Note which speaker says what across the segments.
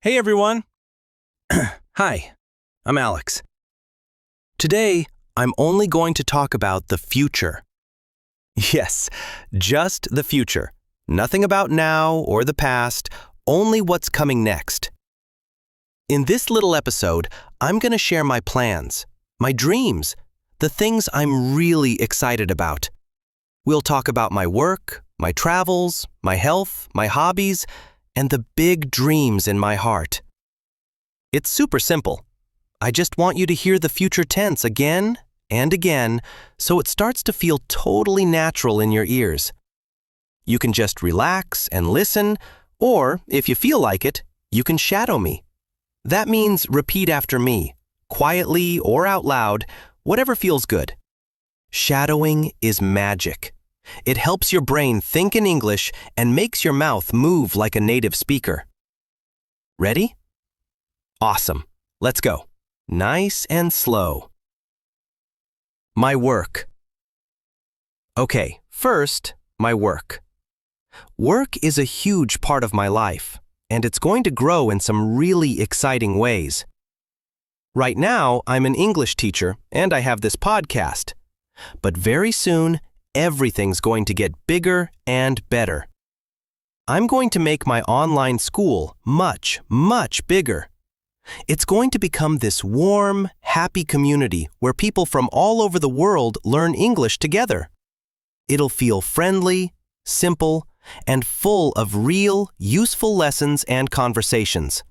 Speaker 1: Hey everyone! Hi, I'm Alex. Today, I'm only going to talk about the future. Yes, just the future. Nothing about now or the past, only what's coming next. In this little episode, I'm going to share my plans, my dreams, the things I'm really excited about. We'll talk about my work, my travels, my health, my hobbies, and the big dreams in my heart. It's super simple. I just want you to hear the future tense again and again so it starts to feel totally natural in your ears. You can just relax and listen, or if you feel like it, you can shadow me. That means repeat after me, quietly or out loud, whatever feels good. Shadowing is magic. It helps your brain think in English and makes your mouth move like a native speaker. Ready? Awesome. Let's go. Nice and slow. My work. Okay, first, my work. Work is a huge part of my life, and it's going to grow in some really exciting ways. Right now, I'm an English teacher, and I have this podcast. But very soon, everything's going to get bigger and better. I'm going to make my online school much, much bigger. It's going to become this warm, happy community where people from all over the world learn English together. It'll feel friendly, simple, and full of real, useful lessons and conversations.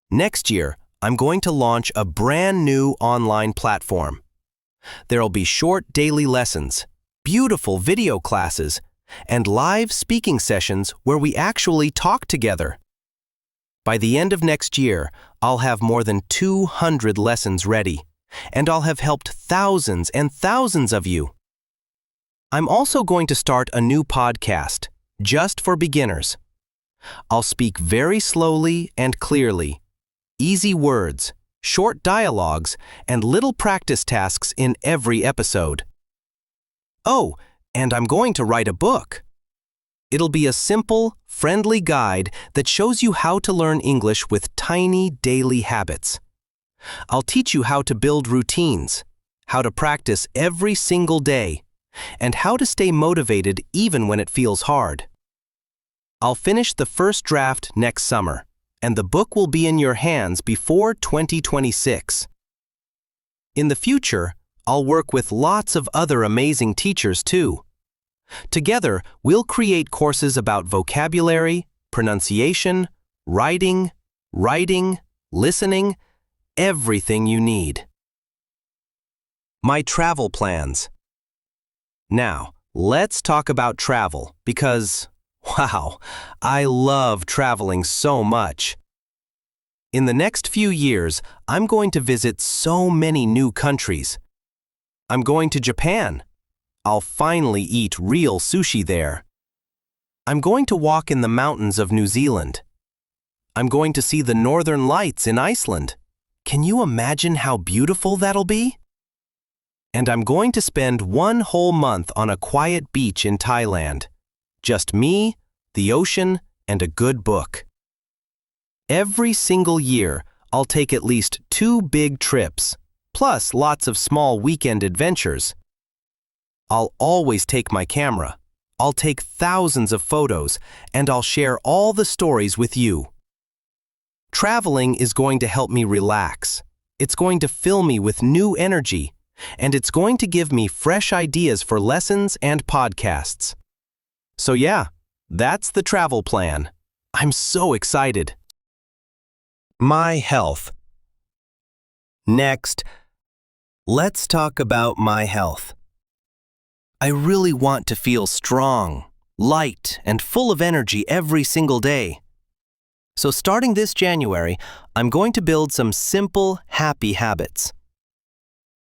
Speaker 1: Next year, I'm going to launch a brand new online platform. There'll be short daily lessons, beautiful video classes, and live speaking sessions where we actually talk together. By the end of next year, I'll have more than 200 lessons ready, and I'll have helped thousands and thousands of you. I'm also going to start a new podcast, just for beginners. I'll speak very slowly and clearly, easy words, short dialogues, and little practice tasks in every episode. Oh, and I'm going to write a book. It'll be a simple, friendly guide that shows you how to learn English with tiny daily habits. I'll teach you how to build routines, how to practice every single day, and how to stay motivated even when it feels hard. I'll finish the first draft next summer, and the book will be in your hands before 2026. In the future, I'll work with lots of other amazing teachers too. Together, we'll create courses about vocabulary, pronunciation, writing, listening, everything you need. My travel plans. Now, let's talk about travel because, wow, I love traveling so much. In the next few years, I'm going to visit so many new countries. I'm going to Japan. I'll finally eat real sushi there. I'm going to walk in the mountains of New Zealand. I'm going to see the northern lights in Iceland. Can you imagine how beautiful that'll be? And I'm going to spend one whole month on a quiet beach in Thailand. Just me, the ocean, and a good book. Every single year, I'll take at least 2 big trips, plus lots of small weekend adventures. I'll always take my camera. I'll take thousands of photos, and I'll share all the stories with you. Traveling is going to help me relax. It's going to fill me with new energy, and it's going to give me fresh ideas for lessons and podcasts. So yeah, that's the travel plan. I'm so excited. My health. Next, let's talk about my health. I really want to feel strong, light, and full of energy every single day. So starting this January, I'm going to build some simple, happy habits.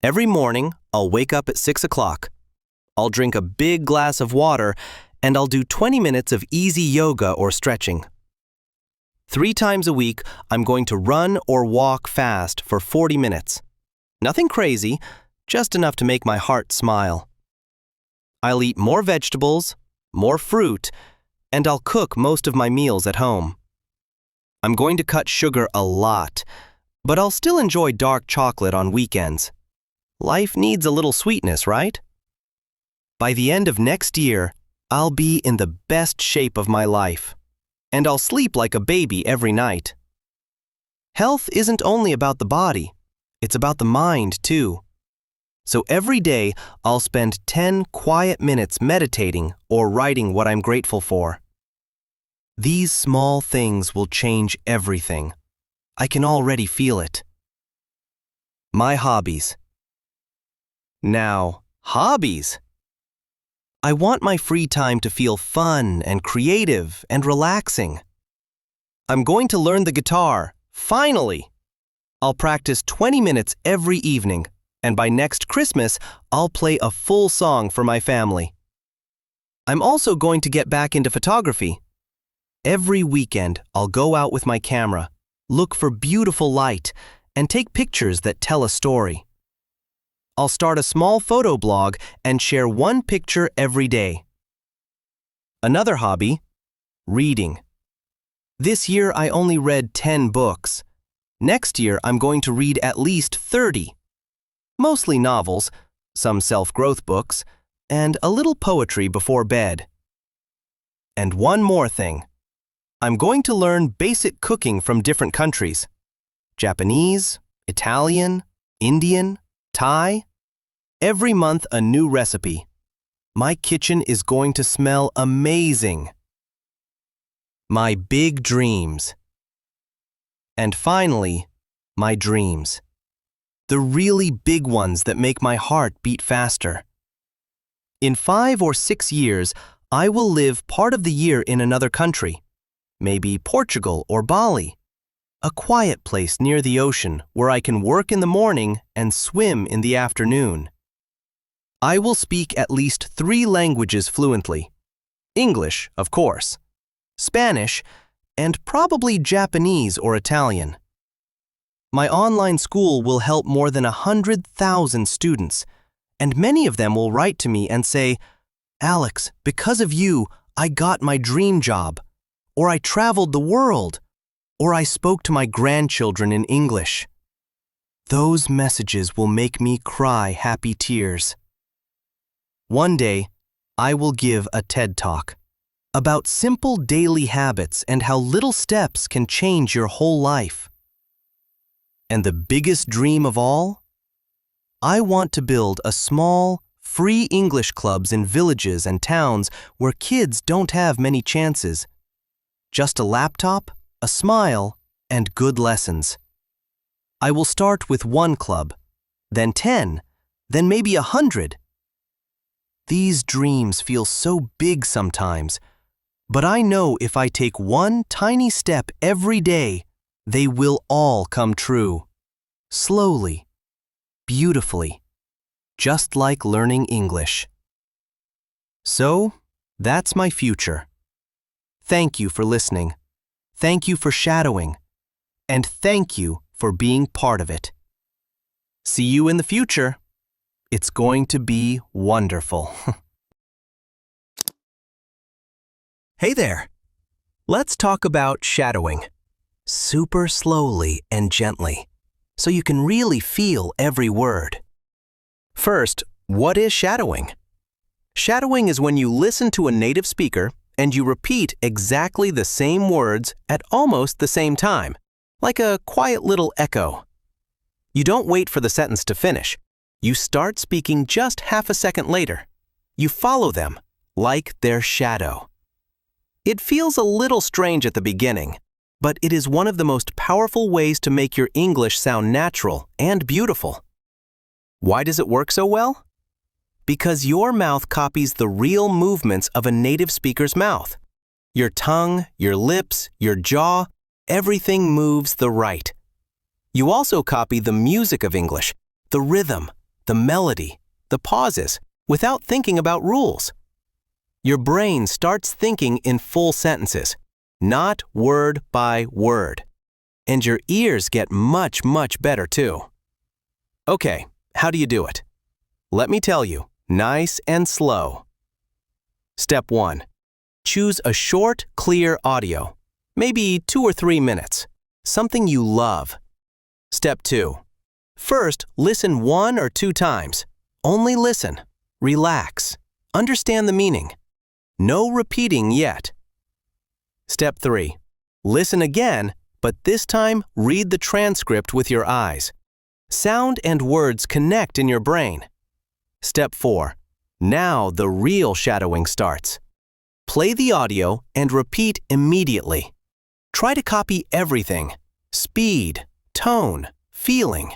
Speaker 1: Every morning, I'll wake up at 6 o'clock. I'll drink a big glass of water, and I'll do 20 minutes of easy yoga or stretching. 3 times a week, I'm going to run or walk fast for 40 minutes. Nothing crazy, just enough to make my heart smile. I'll eat more vegetables, more fruit, and I'll cook most of my meals at home. I'm going to cut sugar a lot, but I'll still enjoy dark chocolate on weekends. Life needs a little sweetness, right? By the end of next year, I'll be in the best shape of my life, and I'll sleep like a baby every night. Health isn't only about the body, it's about the mind too. So every day, I'll spend 10 quiet minutes meditating or writing what I'm grateful for. These small things will change everything. I can already feel it. My hobbies. Now, hobbies. I want my free time to feel fun and creative and relaxing. I'm going to learn the guitar, finally! I'll practice 20 minutes every evening, and by next Christmas, I'll play a full song for my family. I'm also going to get back into photography. Every weekend, I'll go out with my camera, look for beautiful light, and take pictures that tell a story. I'll start a small photo blog and share one picture every day. Another hobby, reading. This year, I only read 10 books. Next year, I'm going to read at least 30. Mostly novels, some self-growth books, and a little poetry before bed. And one more thing. I'm going to learn basic cooking from different countries. Japanese, Italian, Indian, Thai. Every month a new recipe. My kitchen is going to smell amazing. My big dreams. And finally, my dreams. The really big ones that make my heart beat faster. In 5 or 6 years, I will live part of the year in another country, maybe Portugal or Bali, a quiet place near the ocean where I can work in the morning and swim in the afternoon. I will speak at least 3 languages fluently. English, of course, Spanish, and probably Japanese or Italian. My online school will help more than 100,000 students, and many of them will write to me and say, "Alex, because of you, I got my dream job," or "I traveled the world," or "I spoke to my grandchildren in English." Those messages will make me cry happy tears. One day, I will give a TED Talk about simple daily habits and how little steps can change your whole life. And the biggest dream of all? I want to build a small, free English clubs in villages and towns where kids don't have many chances. Just a laptop, a smile, and good lessons. I will start with 1 club, then 10, then maybe 100. These dreams feel so big sometimes, but I know if I take one tiny step every day, they will all come true. Slowly, beautifully, just like learning English. So, that's my future. Thank you for listening. Thank you for shadowing. And thank you for being part of it. See you in the future. It's going to be wonderful. Hey there. Let's talk about shadowing. Super slowly and gently, so you can really feel every word. First, what is shadowing? Shadowing is when you listen to a native speaker and you repeat exactly the same words at almost the same time, like a quiet little echo. You don't wait for the sentence to finish. You start speaking just half a second later. You follow them, like their shadow. It feels a little strange at the beginning, but it is one of the most powerful ways to make your English sound natural and beautiful. Why does it work so well? Because your mouth copies the real movements of a native speaker's mouth. Your tongue, your lips, your jaw, everything moves the right. You also copy the music of English, the rhythm, the melody, the pauses, without thinking about rules. Your brain starts thinking in full sentences, not word by word. And your ears get much, much better too. Okay, how do you do it? Let me tell you, nice and slow. Step 1. Choose a short, clear audio. maybe 2 or 3 minutes. Something you love. Step 2. First, listen 1 or 2 times. Only listen. Relax. Understand the meaning. No repeating yet. Step 3. Listen again, but this time read the transcript with your eyes. Sound and words connect in your brain. Step 4. Now the real shadowing starts. Play the audio and repeat immediately. Try to copy everything. Speed, tone, feeling.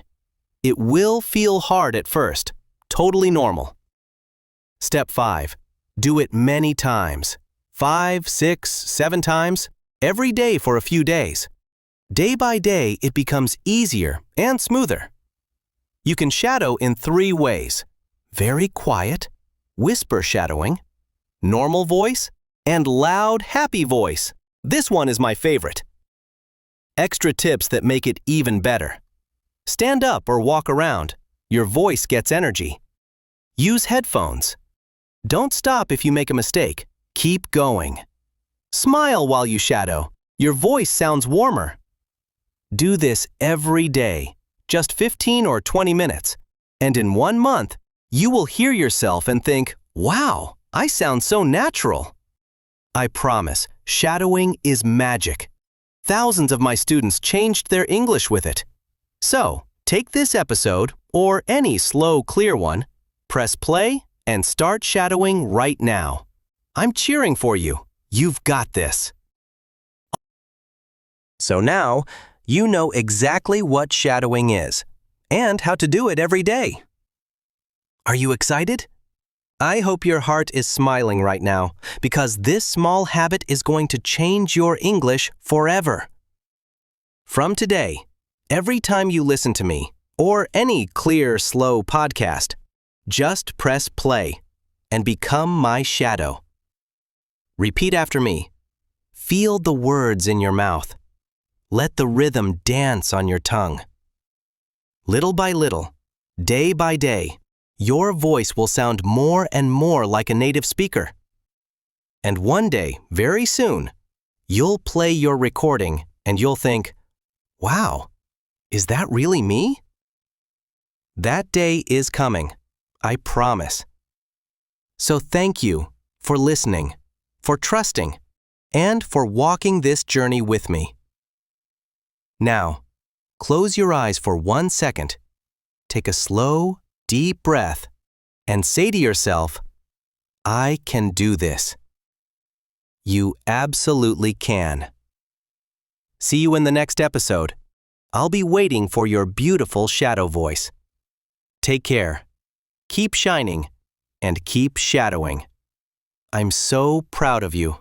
Speaker 1: It will feel hard at first. Totally normal. Step 5. Do it many times. 5, 6, 7 times. Every day for a few days. Day by day, it becomes easier and smoother. You can shadow in 3 ways. Very quiet, whisper shadowing, normal voice, and loud, happy voice. This one is my favorite. Extra tips that make it even better. Stand up or walk around. Your voice gets energy. Use headphones. Don't stop if you make a mistake. Keep going. Smile while you shadow. Your voice sounds warmer. Do this every day, just 15 or 20 minutes. And in 1 month, you will hear yourself and think, wow, I sound so natural. I promise, shadowing is magic. Thousands of my students changed their English with it. So, take this episode, or any slow, clear one, press play, and start shadowing right now. I'm cheering for you. You've got this. So now, you know exactly what shadowing is, and how to do it every day. Are you excited? I hope your heart is smiling right now, because this small habit is going to change your English forever. From today, every time you listen to me, or any clear, slow podcast, just press play and become my shadow. Repeat after me. Feel the words in your mouth. Let the rhythm dance on your tongue. Little by little, day by day, your voice will sound more and more like a native speaker. And one day, very soon, you'll play your recording and you'll think, wow, is that really me? That day is coming, I promise. So thank you for listening, for trusting, and for walking this journey with me. Now, close your eyes for 1 second. Take a slow, deep breath and say to yourself, I can do this. You absolutely can. See you in the next episode. I'll be waiting for your beautiful shadow voice. Take care. Keep shining and keep shadowing. I'm so proud of you.